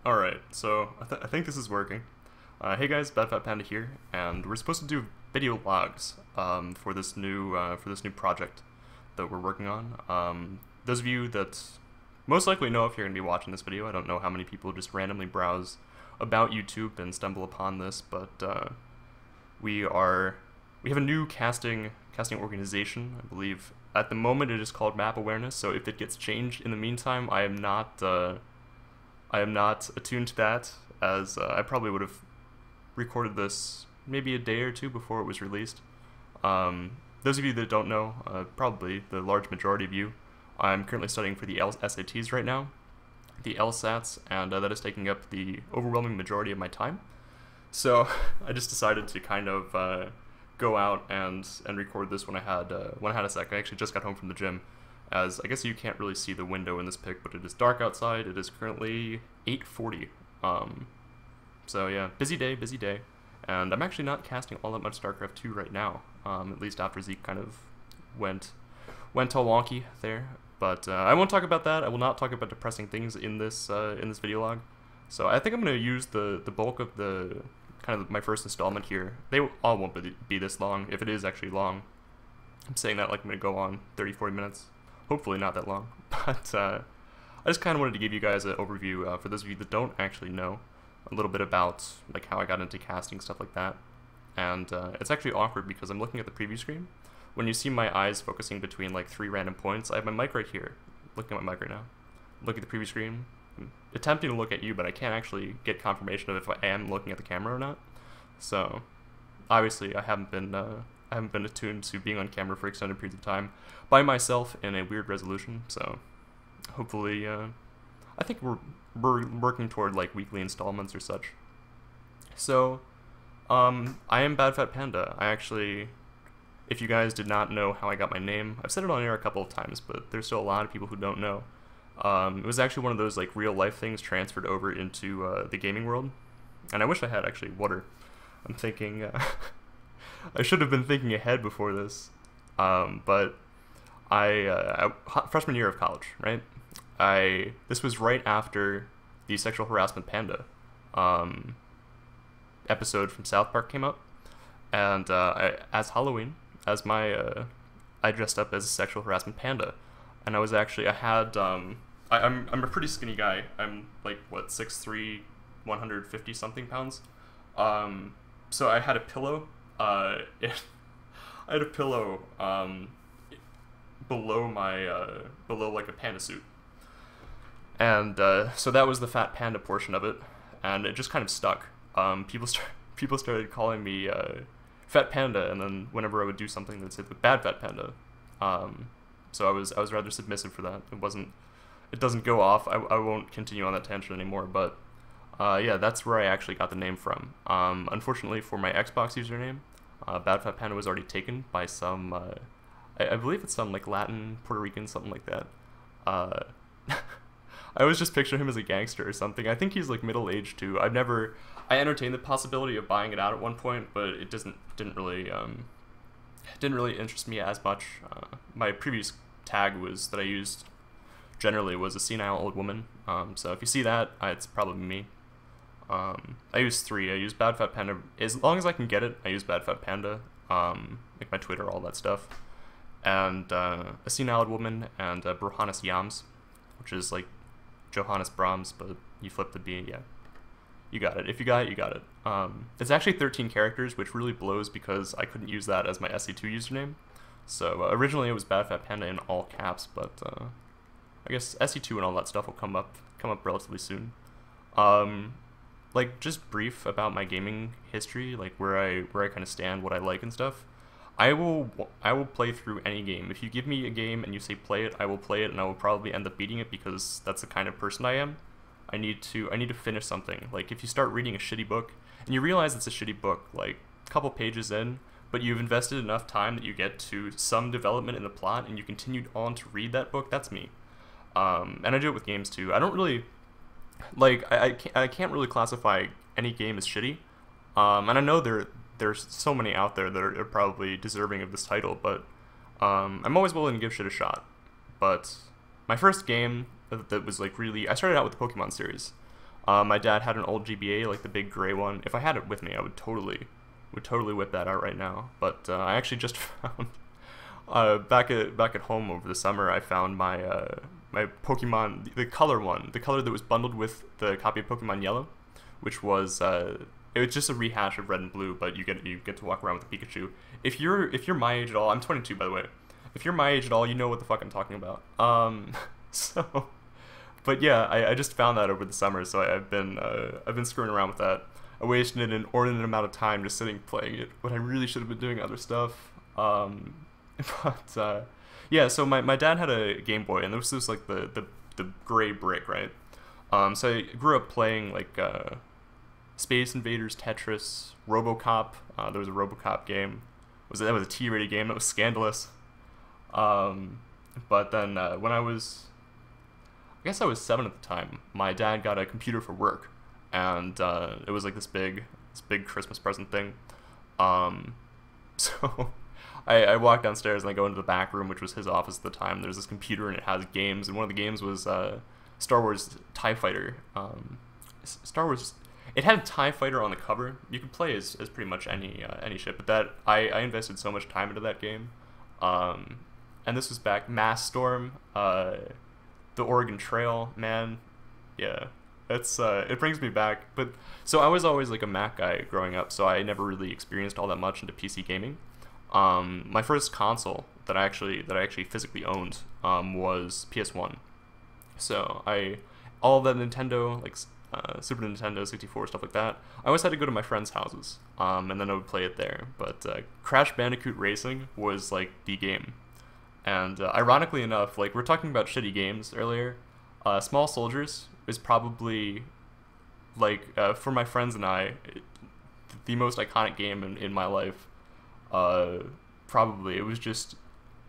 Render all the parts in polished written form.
Alright, so I think this is working. Hey guys, Bad Fat Panda here, and we're supposed to do video logs for this new project that we're working on. Those of you that most likely know if you're going to be watching this video, I don't know how many people just randomly browse about YouTube and stumble upon this, but we have a new casting organization. I believe at the moment it is called Map Awareness. So if it gets changed in the meantime, I am not attuned to that, as I probably would have recorded this maybe a day or two before it was released. Those of you that don't know, probably the large majority of you, I'm currently studying for the SATs right now, the LSATs, and that is taking up the overwhelming majority of my time. So I just decided to kind of go out and record this when I had a sec. I actually just got home from the gym, as I guess you can't really see the window in this pic, but it is dark outside. It is currently 8:40. So yeah, busy day, and I'm actually not casting all that much StarCraft 2 right now. At least after Zeke kind of went all wonky there. But I won't talk about that. I will not talk about depressing things in this video log. So I think I'm going to use the bulk of the kind of my first installment here. They all won't be this long, if it is actually long. I'm saying that like I'm going to go on 30-40 minutes. Hopefully not that long. But I just kind of wanted to give you guys an overview for those of you that don't actually know a little bit about like how I got into casting, stuff like that. And it's actually awkward because I'm looking at the preview screen. When you see my eyes focusing between like 3 random points, I have my mic right here. Looking at my mic right now. Look at the preview screen. I'm attempting to look at you, but I can't actually get confirmation of if I am looking at the camera or not. So obviously I haven't been attuned to being on camera for extended periods of time by myself in a weird resolution. So hopefully, I think we're working toward like weekly installments or such. So I am Bad Fat Panda. I actually, if you guys did not know how I got my name, I've said it on air a couple of times, but there's still a lot of people who don't know. It was actually one of those like real life things transferred over into the gaming world, and I wish I had actually water. I'm thinking I should have been thinking ahead before this, but freshman year of college, right? This was right after the sexual harassment Panda episode from South Park came up, and as Halloween, I dressed up as a sexual harassment Panda, and I'm a pretty skinny guy. I'm like what 6'3", 150 something pounds. So I had a pillow. I had a pillow below like a panda suit, and so that was the fat panda portion of it, and it just kind of stuck. People started calling me Fat Panda, and then whenever I would do something, they'd say the Bad Fat Panda. So I was rather submissive for that. It doesn't go off. I won't continue on that tangent anymore. But yeah, that's where I actually got the name from. Unfortunately for my Xbox username, Bad Fat Panda was already taken by some. I believe it's some like Latin, Puerto Rican, something like that. I always just picture him as a gangster or something. I think he's like middle aged too. I entertained the possibility of buying it out at one point, but it didn't really interest me as much. My previous tag that I used generally was a senile old woman. So if you see that, it's probably me. I use 3. I use Bad Fat Panda as long as I can get it. I use Bad Fat Panda, like my Twitter, all that stuff, and a senile old woman, and Johannes Yams, which is like Johannes Brahms, but you flip the B. Yeah. You got it. If you got it, you got it. It's actually 13 characters, which really blows because I couldn't use that as my SC2 username. So originally it was Bad Fat Panda in all caps, but I guess SC2 and all that stuff will come up relatively soon. Like just brief about my gaming history, like where I kind of stand, what I like and stuff. I will play through any game. If you give me a game and you say play it, I will play it, and I will probably end up beating it because that's the kind of person I am. I need to finish something. Like if you start reading a shitty book and you realize it's a shitty book, like a couple pages in, but you've invested enough time that you get to some development in the plot and you continued on to read that book, that's me. And I do it with games too. I don't really like I can't really classify any game as shitty. And I know there's so many out there that are probably deserving of this title, but I'm always willing to give shit a shot. But my first game that was like really, I started out with the Pokemon series. My dad had an old GBA, like the big gray one. If I had it with me, I would totally whip that out right now. But I actually just found back at home over the summer, I found my Pokemon, the color one, the color that was bundled with the copy of Pokemon Yellow, which was it was just a rehash of Red and Blue, but you get to walk around with a Pikachu. If you're my age at all, I'm 22 by the way. If you're my age at all, you know what the fuck I'm talking about. So, but yeah, I just found that over the summer, so I've been screwing around with that. I wasted an inordinate amount of time just sitting playing it when I really should have been doing other stuff. But yeah, so my dad had a Game Boy, and this was like the gray brick, right? So I grew up playing like Space Invaders, Tetris, RoboCop. There was a RoboCop game. That was a T-rated game. That was scandalous. But then when I guess I was 7 at the time, my dad got a computer for work, and it was like this big Christmas present thing. So I walk downstairs and I go into the back room, which was his office at the time. There's this computer and it has games, and one of the games was Star Wars TIE Fighter. Star Wars. It had TIE Fighter on the cover. You could play as pretty much any ship, but that I invested so much time into that game. And this was back Mass Storm, the Oregon Trail, man. Yeah, it brings me back. But so I was always like a Mac guy growing up, so I never really experienced all that much into PC gaming. My first console that I actually physically owned was PS1. So all of that Nintendo, like Super Nintendo, 64, stuff like that, I always had to go to my friends' houses, and then I would play it there. But Crash Bandicoot Racing was like the game. And ironically enough, like we're talking about shitty games earlier, Small Soldiers is probably like for my friends and I, the most iconic game in my life. Probably it was just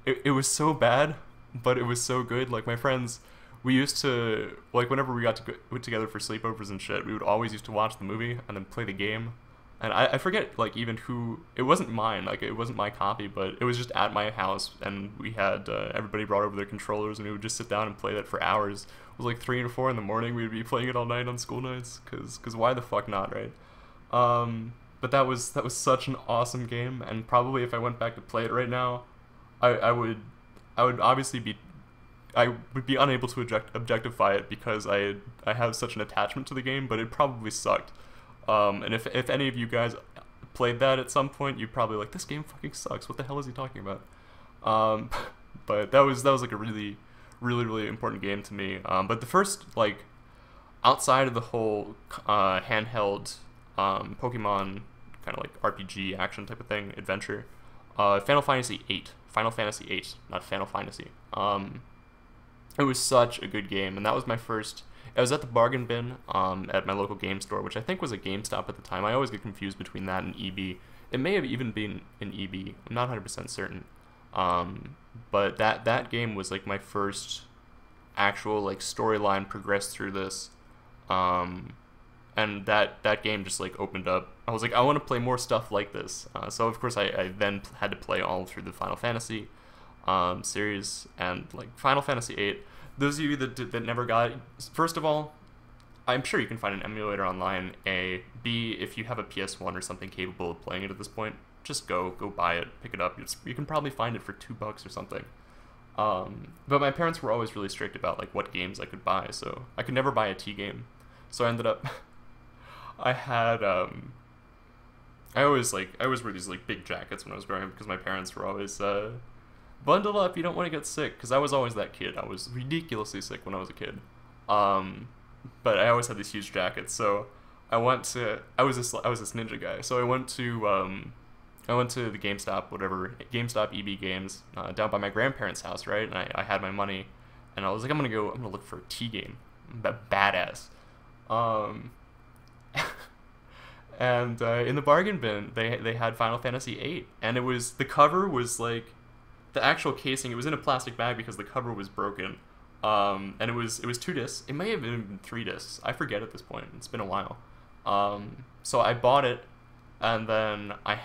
it was so bad, but it was so good. Like my friends, we used to, like, whenever we got to go together for sleepovers and shit, we would always used to watch the movie and then play the game. And I forget, like, even who, it wasn't mine, like, it wasn't my copy, but it was just at my house, and we had, everybody brought over their controllers, and we would just sit down and play that for hours. It was like 3 or 4 in the morning, we would be playing it all night on school nights, cause why the fuck not, right? But that was such an awesome game, and probably if I went back to play it right now, I would obviously be, I would be unable to objectify it because I have such an attachment to the game, but it probably sucked. And if any of you guys played that at some point, you'd probably like, this game fucking sucks. What the hell is he talking about? But that was like a really, really, really important game to me. But the first, like, outside of the whole handheld Pokemon kind of like RPG action type of thing, adventure, Final Fantasy VIII, not Final Fantasy. It was such a good game, and that was my first. I was at the bargain bin at my local game store, which I think was a GameStop at the time. I always get confused between that and EB. It may have even been an EB. I'm not 100% certain. But that game was like my first actual like storyline progressed through this. And that game just like opened up. I was like, I want to play more stuff like this. So of course I then had to play all through the Final Fantasy series, and like Final Fantasy VIII. Those of you that never got it, first of all, I'm sure you can find an emulator online. A, B, if you have a PS1 or something capable of playing it at this point, just go buy it, pick it up. You can probably find it for $2 or something. But my parents were always really strict about like what games I could buy, so I could never buy a T game. So I ended up, I had I always wear these like big jackets when I was growing up because my parents were always bundle up, you don't want to get sick, because I was always that kid. I was ridiculously sick when I was a kid. But I always had these huge jackets, so I was this ninja guy. So I went to the GameStop, GameStop EB Games, down by my grandparents' house, right? And I had my money, and I was like, I'm gonna look for a T game, badass. And in the bargain bin, they had Final Fantasy VIII, and the cover was like, the actual casing, it was in a plastic bag because the cover was broken. And it was 2 discs. It may have been 3 discs. I forget at this point. It's been a while. So I bought it, and then I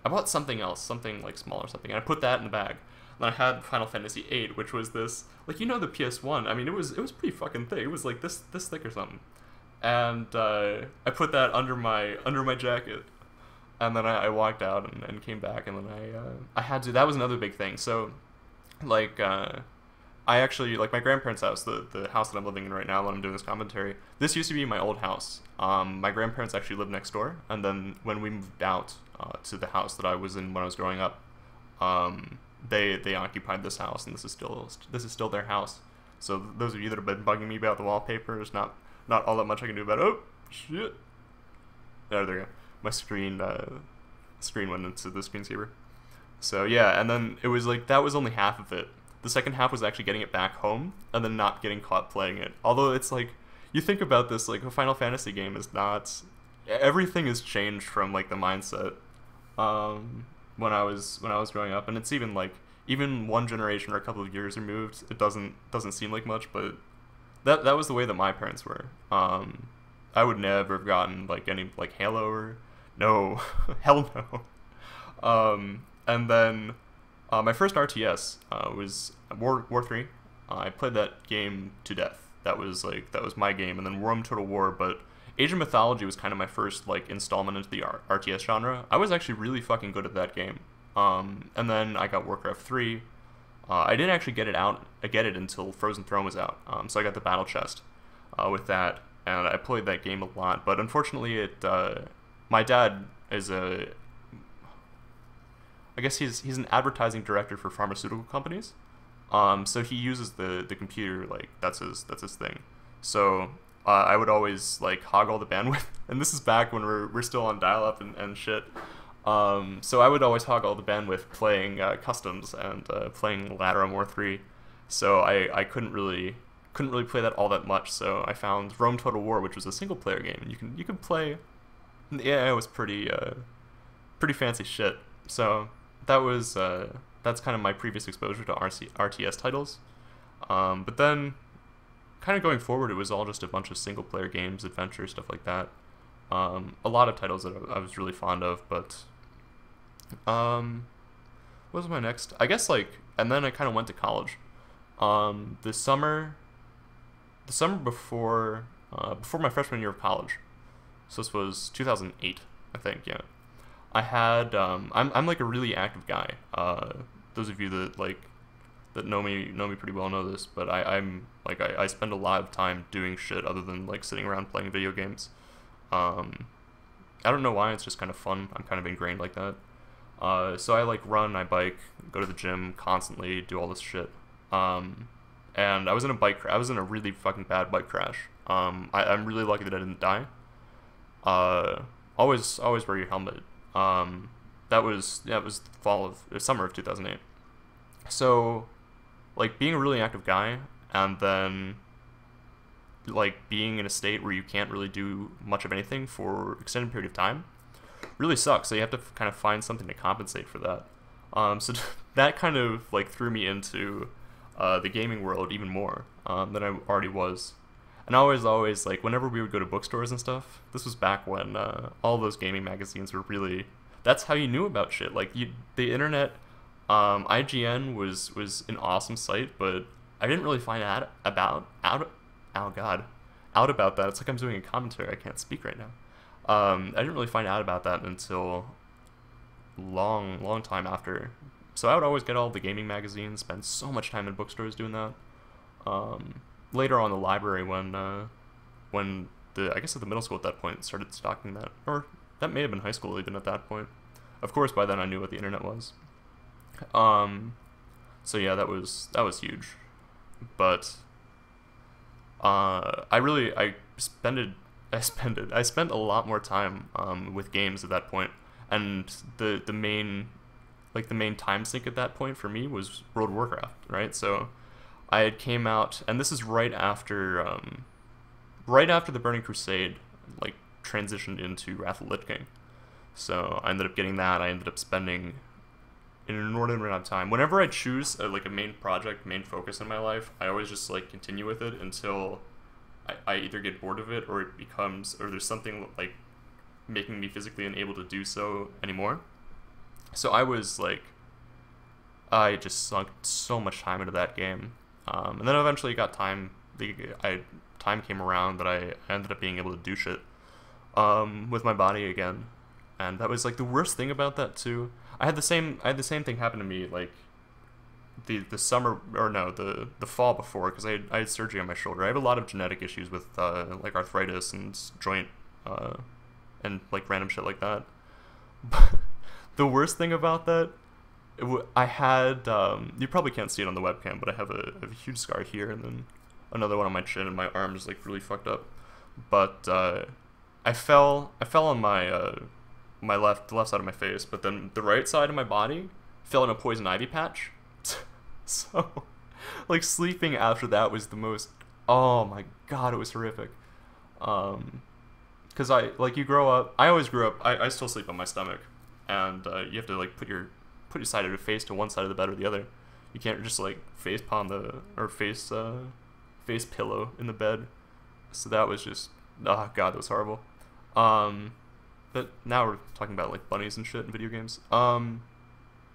bought something else, something like small or something, and I put that in the bag. And I had Final Fantasy VIII, which was this, like, the PS1. I mean, it was pretty fucking thick. It was like this thick or something. and I put that under my jacket, and then I walked out and came back, and then I had to. That was another big thing. So, like, I actually, like, my grandparents' house, the house that I'm living in right now when I'm doing this commentary. This used to be my old house. My grandparents actually lived next door, and then when we moved out to the house that I was in when I was growing up, they occupied this house, and this is still their house. So those of you that have been bugging me about the wallpaper, there's not all that much I can do about it. Oh shit! There we go. My screen went into the screensaver. So yeah, and then it was like that was only half of it. The second half was actually getting it back home and then not getting caught playing it. Although it's like you think about this, like a Final Fantasy game is not. Everything has changed from like the mindset when I was growing up, and it's even like even one generation or a couple of years removed, it doesn't seem like much, but that was the way that my parents were. I would never have gotten like any like Halo or no, hell no. And then my first RTS was War 3. I played that game to death. That was my game, and then Rome Total War, but Age of Mythology was kind of my first like installment into the RTS genre. I was actually really fucking good at that game. And then I got Warcraft 3. I didn't actually get it until Frozen Throne was out. So I got the battle chest with that, and I played that game a lot. But unfortunately, my dad is I guess he's an advertising director for pharmaceutical companies. So he uses the computer, like that's his thing. So I would always like hog all the bandwidth, and this is back when we're still on dial-up and shit. So I would always hog all the bandwidth playing customs and playing Ladder War 3. So I couldn't really play that all that much. So I found Rome Total War, which was a single player game, and you could play. Yeah, it was pretty fancy shit. So that's kind of my previous exposure to RTS titles. But then, kind of going forward, it was all just a bunch of single player games, adventure, stuff like that. A lot of titles that I was really fond of, but what was my next? I guess like, and then I kind of went to college. The summer before my freshman year of college, so this was 2008, I think. Yeah, I had I'm like a really active guy. Those of you that know me pretty well know this, but I'm like I spend a lot of time doing shit other than like sitting around playing video games. I don't know why, it's just kind of fun. I'm kind of ingrained like that. So I like run, I bike, go to the gym constantly, do all this shit. And I was in a really fucking bad bike crash. I'm really lucky that I didn't die. Always wear your helmet. That was summer of 2008. So, like, being a really active guy, and then like being in a state where you can't really do much of anything for an extended period of time really sucks. So you have to kind of find something to compensate for that. So that kind of like threw me into the gaming world even more than I already was. And I was always like, whenever we would go to bookstores and stuff, this was back when all those gaming magazines were really, that's how you knew about shit. Like the internet, IGN was an awesome site, but I didn't really find out about that. It's like I'm doing a commentary. I can't speak right now. I didn't really find out about that until long time after. So I would always get all the gaming magazines, spend so much time in bookstores doing that. Later on, the library when I guess at the middle school at that point started stocking that, or that may have been high school even at that point. Of course, by then I knew what the internet was. So yeah, that was huge, but I spent a lot more time with games at that point, and the main time sink at that point for me was World of Warcraft, right? So I had came out, and this is right after the Burning Crusade like transitioned into Wrath of the Lich King. So I ended up getting that. I ended up spending an inordinate amount of time. Whenever I choose a main project, main focus in my life, I always just like continue with it until I either get bored of it, or it becomes, or there's something like making me physically unable to do so anymore. So I just sunk so much time into that game, and then eventually got time time came around that I ended up being able to do shit with my body again, and that was like the worst thing about that too. I had the same thing happen to me like the summer, or no, the fall before, because I had surgery on my shoulder. I have a lot of genetic issues with like arthritis and joint and like random shit like that. But the worst thing about that, I had you probably can't see it on the webcam, but I have a huge scar here, and then another one on my chin, and my arm is like really fucked up. But I fell on my the left side of my face, but then the right side of my body fell in a poison ivy patch. So like sleeping after that was the most, oh my god, it was horrific. Because you grow up, I always grew up, I still sleep on my stomach, and you have to like put your side of your face to one side of the bed or the other. You can't just like face palm face pillow in the bed. So that was just, oh god, that was horrible. But now we're talking about like bunnies and shit in video games.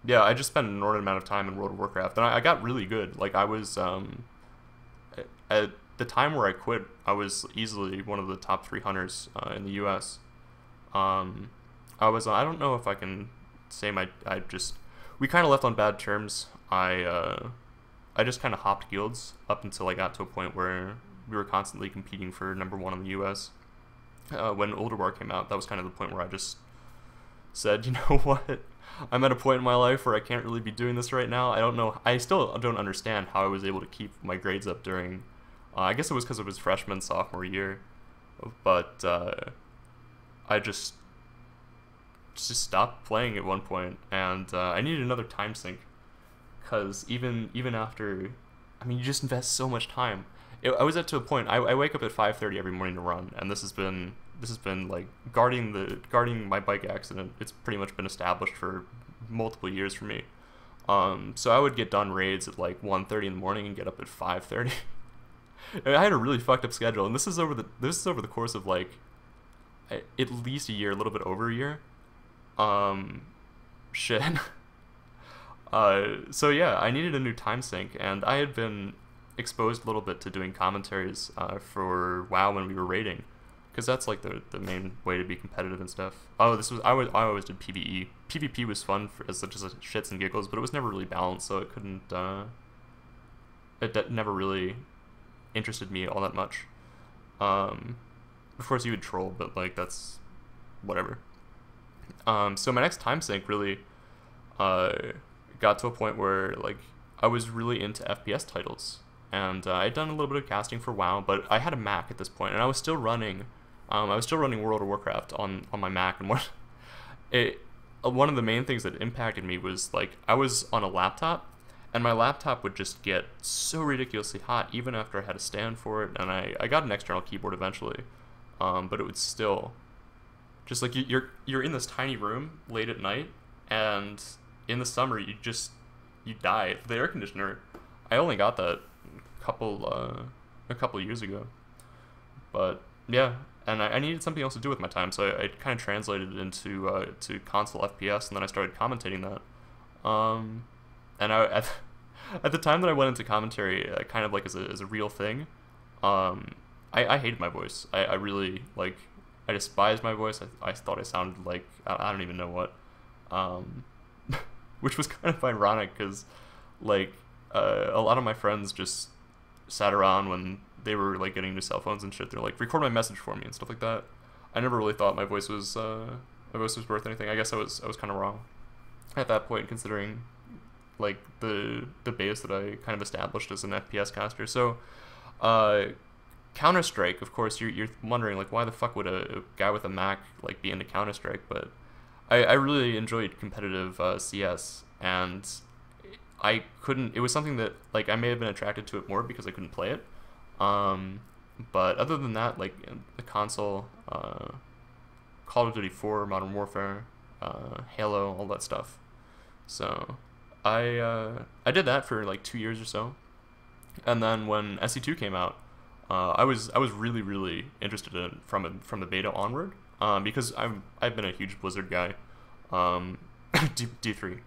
Yeah, I just spent an inordinate amount of time in World of Warcraft, and I got really good. Like I was at the time where I quit, I was easily one of the top 3 hunters in the U.S. I don't know if I can say we kind of left on bad terms. I just kind of hopped guilds up until I got to a point where we were constantly competing for #1 in the U.S. When Older War came out, that was kind of the point where I just said, you know what, I'm at a point in my life where I can't really be doing this right now. I still don't understand how I was able to keep my grades up during, I guess it was because it was freshman, sophomore year, but I just stopped playing at one point, and I needed another time sink, because even after, I mean, you just invest so much time. I was up to a point, I wake up at 5:30 every morning to run, and this has been like guarding my bike accident. It's pretty much been established for multiple years for me. So I would get done raids at like 1:30 in the morning and get up at 5:30. I had a really fucked up schedule, and this is over the course of like at least a year, a little bit over a year. Shit. So yeah, I needed a new time sink, and I had been exposed a little bit to doing commentaries for WoW when we were raiding, because that's like the main way to be competitive and stuff. I always did PvE. PvP was fun as just shits and giggles, but it was never really balanced, so it couldn't it never really interested me all that much. Of course you would troll, but like that's whatever. So my next time sink really got to a point where like I was really into FPS titles, and I'd done a little bit of casting for WoW, but I had a Mac at this point, and I was still running World of Warcraft on my Mac, and one of the main things that impacted me was like I was on a laptop, and my laptop would just get so ridiculously hot even after I had a stand for it, and I got an external keyboard eventually, but it would still just like you're in this tiny room late at night, and in the summer you die. The air conditioner, I only got that a couple years ago, but yeah, and I needed something else to do with my time, so I kind of translated it into to console FPS, and then I started commentating that. And at the time that I went into commentary, kind of like as a real thing, I hated my voice. I really like, I despised my voice. I thought I sounded like I don't even know what, which was kind of ironic because like a lot of my friends just sat around when they were like getting new cell phones and shit. They're like, record my message for me and stuff like that. I never really thought my voice was worth anything. I guess I was kind of wrong at that point, considering like the base that I kind of established as an FPS caster. So Counter-Strike, of course, you're wondering like, why the fuck would a guy with a Mac like be into Counter-Strike? But I really enjoyed competitive CS, and I couldn't, it was something that like I may have been attracted to it more because I couldn't play it, but other than that, like the console, Call of Duty 4, Modern Warfare, Halo, all that stuff. So I did that for like 2 years or so, and then when SC2 came out, I was really interested in it from the beta onward, because I've been a huge Blizzard guy, D3.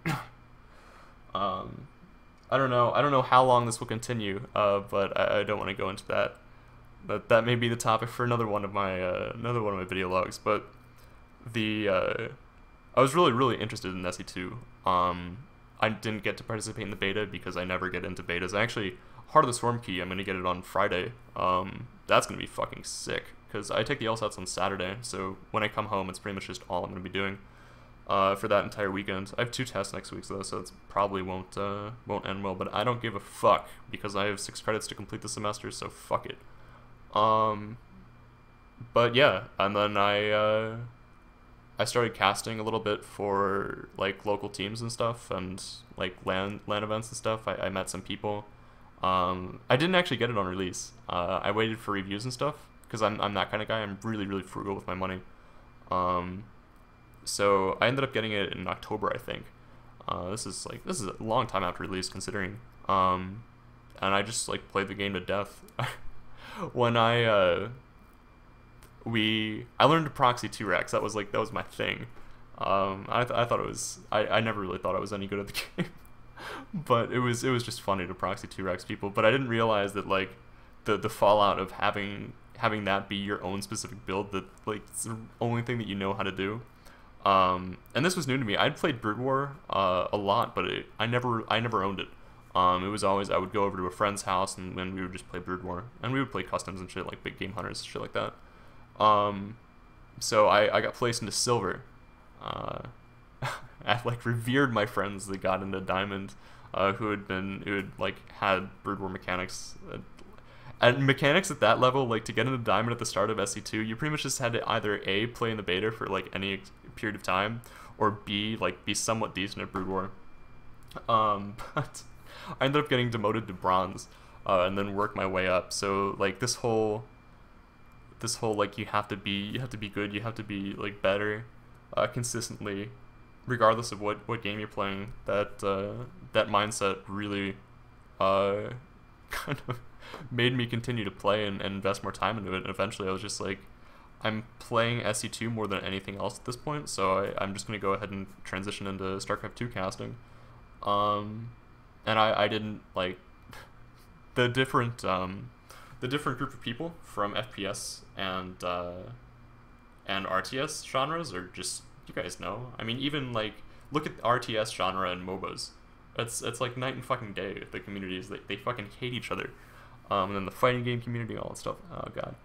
I don't know how long this will continue, but I don't want to go into that. That may be the topic for another one of my video logs. But the I was really interested in SC2. I didn't get to participate in the beta because I never get into betas. I actually, Heart of the Swarm Key, I'm gonna get it on Friday. That's gonna be fucking sick because I take the LSATs on Saturday. So when I come home, it's pretty much just all I'm gonna be doing for that entire weekend. I have 2 tests next week though, so it probably won't end well. But I don't give a fuck because I have 6 credits to complete the semester. So fuck it. But yeah, and then I started casting a little bit for like local teams and stuff, and like LAN events and stuff. I met some people. I didn't actually get it on release. I waited for reviews and stuff because I'm that kind of guy. I'm really frugal with my money. So I ended up getting it in October, I think. This is a long time after release considering. And I just like played the game to death. When I learned to proxy 2-Rex. That was my thing. I thought it was I never really thought I was any good at the game, but it was just funny to proxy 2-Rex people. But I didn't realize that like the fallout of having that be your own specific build, that like it's the only thing that you know how to do. And this was new to me. I'd played Brood War a lot, but I never owned it. It was always I would go over to a friend's house and then we would just play Brood War, and we would play customs and shit like big game hunters, shit like that. So I got placed into silver. I like revered my friends that got into diamond, who had like had Brood War mechanics. And mechanics at that level, like to get into diamond at the start of SC2, you pretty much just had to either A, play in the beta for like any period of time, or B, like be somewhat decent at Brood War. But I ended up getting demoted to bronze, and then worked my way up. So like this whole like you have to be good, you have to be like better consistently, regardless of what game you're playing. That mindset really kind of made me continue to play and invest more time into it. And eventually I was just like, I'm playing SC2 more than anything else at this point, so I'm just going to go ahead and transition into StarCraft 2 casting. And I didn't like the different group of people from FPS and RTS genres are just, you guys know. I mean, even like look at the RTS genre and MOBAs. It's like night and fucking day. The communities, they fucking hate each other. And then the fighting game community, all that stuff. Oh god.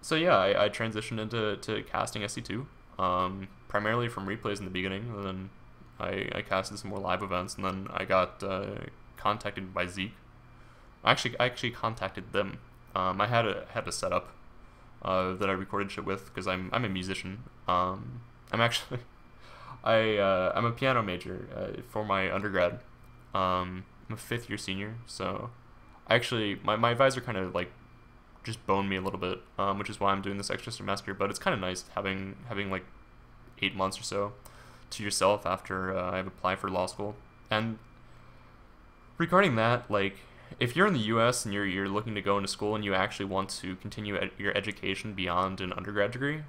So yeah, I transitioned into casting SC2. Primarily from replays in the beginning, and then I casted some more live events, and then I got contacted by Zeke. I actually contacted them. I had a setup that I recorded shit with because I'm a musician. I'm actually I'm a piano major for my undergrad. I'm a 5th year senior, so actually my advisor kind of like just boned me a little bit, which is why I'm doing this extra semester. But it's kind of nice having like 8 months or so to yourself after I've applied for law school. And regarding that, like, if you're in the U.S. and you're looking to go into school and you actually want to continue your education beyond an undergrad degree,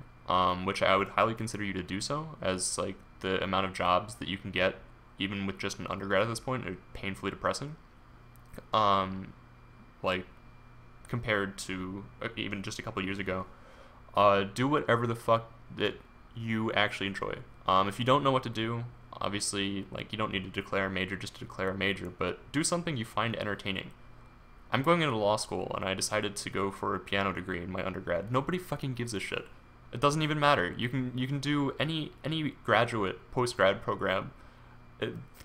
which I would highly consider you to do so, as like the amount of jobs that you can get even with just an undergrad at this point are painfully depressing. Like compared to even just a couple years ago. Do whatever the fuck that you actually enjoy. If you don't know what to do, obviously, like, you don't need to declare a major just to declare a major, but do something you find entertaining. I'm going into law school, and I decided to go for a piano degree in my undergrad. Nobody fucking gives a shit. It doesn't even matter. You can do any graduate, post-grad program.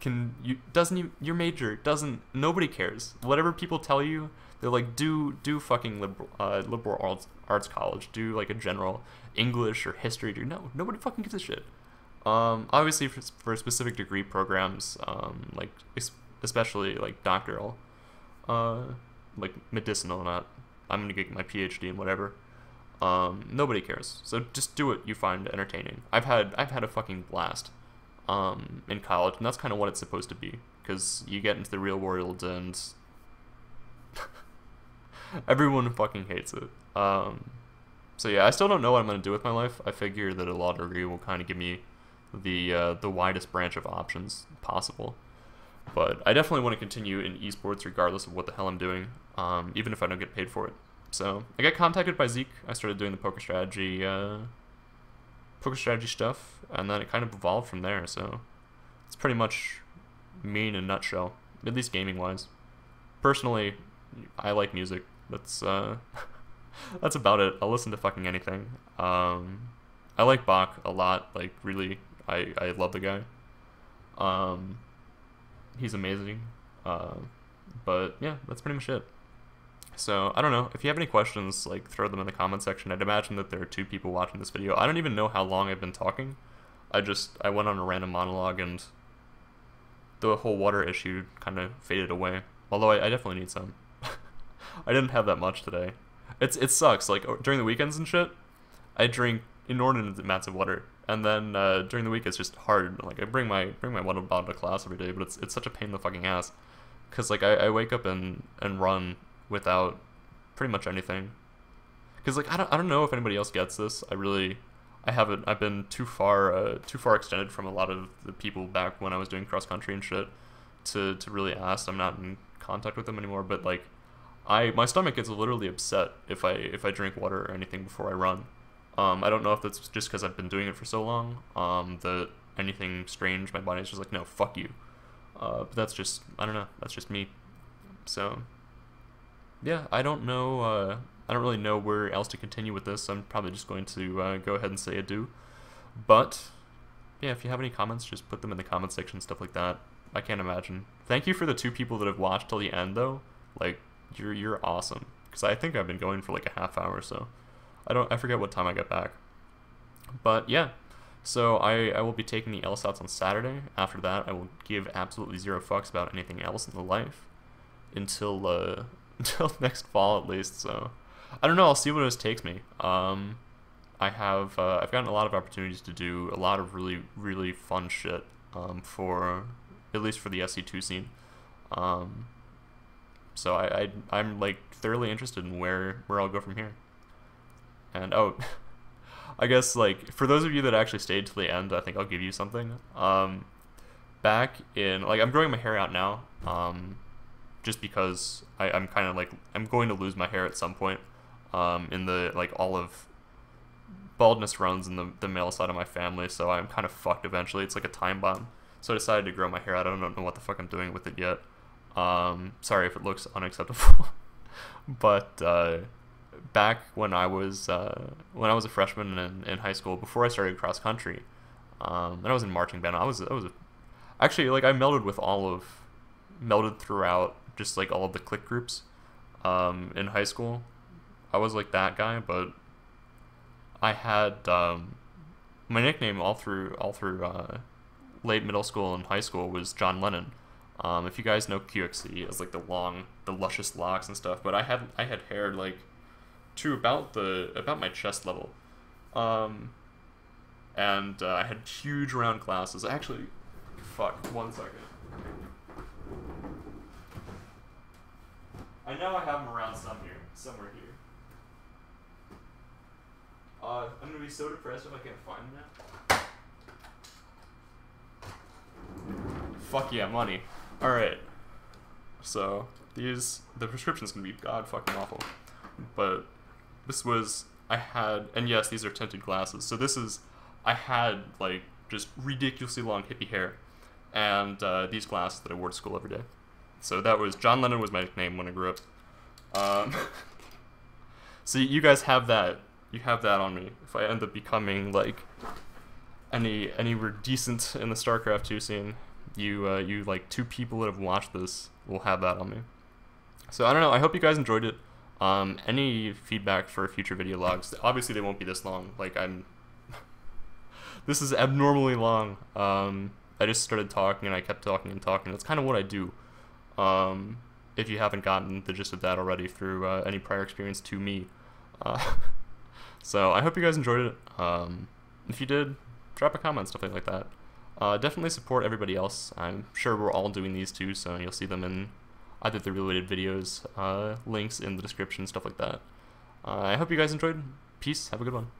Your major doesn't, nobody cares. Whatever people tell you, they're like, do fucking liberal arts college, do like a general English or history degree. No, nobody fucking gives a shit. Obviously for specific degree programs, like especially like doctoral, like medicinal, not I'm gonna get my PhD and whatever. Nobody cares. So just do what you find entertaining. I've had a fucking blast in college, and that's kind of what it's supposed to be, because you get into the real world and everyone fucking hates it. So yeah, I still don't know what I'm gonna do with my life. I figure that a law degree will kind of give me the widest branch of options possible. But I definitely want to continue in esports regardless of what the hell I'm doing, even if I don't get paid for it. So I got contacted by Zeke. I started doing the poker strategy stuff, and then it kind of evolved from there. So it's pretty much me in a nutshell, at least gaming wise. Personally, I like music. That's that's about it. I'll listen to fucking anything. I like Bach a lot. Like really, I love the guy. He's amazing. But yeah, that's pretty much it. So I don't know, if you have any questions, like throw them in the comment section. I'd imagine that there are 2 people watching this video. I don't even know how long I've been talking. I went on a random monologue and the whole water issue kind of faded away. Although I definitely need some. I didn't have that much today. It sucks. Like during the weekends and shit, I drink inordinate amounts of water, and then during the week it's just hard. Like I bring my water bottle to class every day, but it's such a pain in the fucking ass. Cause like I wake up and run without pretty much anything. Cause like I don't know if anybody else gets this. I haven't. I've been too far extended from a lot of the people back when I was doing cross country and shit to really ask. I'm not in contact with them anymore, but like my stomach gets literally upset if I drink water or anything before I run. I don't know if that's just because I've been doing it for so long, that anything strange, my body's just like, no, fuck you. But that's just, I don't know, that's just me. So, yeah, I don't know, I don't really know where else to continue with this. I'm probably just going to go ahead and say adieu. But, yeah, if you have any comments, just put them in the comment section, stuff like that. I can't imagine. Thank you for the 2 people that have watched till the end, though. Like, you're awesome. Because I think I've been going for like a half hour or so. I forget what time I got back. But, yeah. So, I will be taking the LSATs on Saturday. After that, I will give absolutely 0 fucks about anything else in the life. Until next fall, at least, so... I don't know, I'll see where this takes me. I've gotten a lot of opportunities to do a lot of really, really fun shit, at least for the SC2 scene. So I'm like thoroughly interested in where I'll go from here. And oh, I guess like for those of you that actually stayed till the end, I think I'll give you something. Back in like I'm growing my hair out now, just because I'm kind of like I'm going to lose my hair at some point. In the like all of baldness runs in the male side of my family, so I'm kind of fucked eventually. It's like a time bomb. So I decided to grow my hair out. I don't know what the fuck I'm doing with it yet. Sorry if it looks unacceptable. But back when I was a freshman in high school, before I started cross country, and I was in marching band. Actually like I melded throughout just like all of the clique groups in high school. I was like that guy, but I had my nickname all through late middle school and high school was John Lennon. If you guys know QXC, it's like the luscious locks and stuff. But I had hair like to about my chest level, and I had huge round glasses. Actually, fuck, 1 second. I know I have them around somewhere here. I'm gonna be so depressed if I can't find them now. Fuck yeah, money. Alright. So, the prescription's gonna be god fucking awful. But, and yes, these are tinted glasses. So I had, like, just ridiculously long hippie hair. And, these glasses that I wore to school every day. So John Lennon was my nickname when I grew up. So you guys have that. You have that on me. If I end up becoming like anywhere decent in the StarCraft 2 scene, you like 2 people that have watched this will have that on me. So I don't know. I hope you guys enjoyed it. Any feedback for future video logs? Obviously they won't be this long. Like this is abnormally long. I just started talking and I kept talking and talking. That's kind of what I do. If you haven't gotten the gist of that already through any prior experience to me. So I hope you guys enjoyed it. If you did, drop a comment, stuff like that. Definitely support everybody else. I'm sure we're all doing these too, so you'll see them in either the related videos, links in the description, stuff like that. I hope you guys enjoyed. Peace. Have a good one.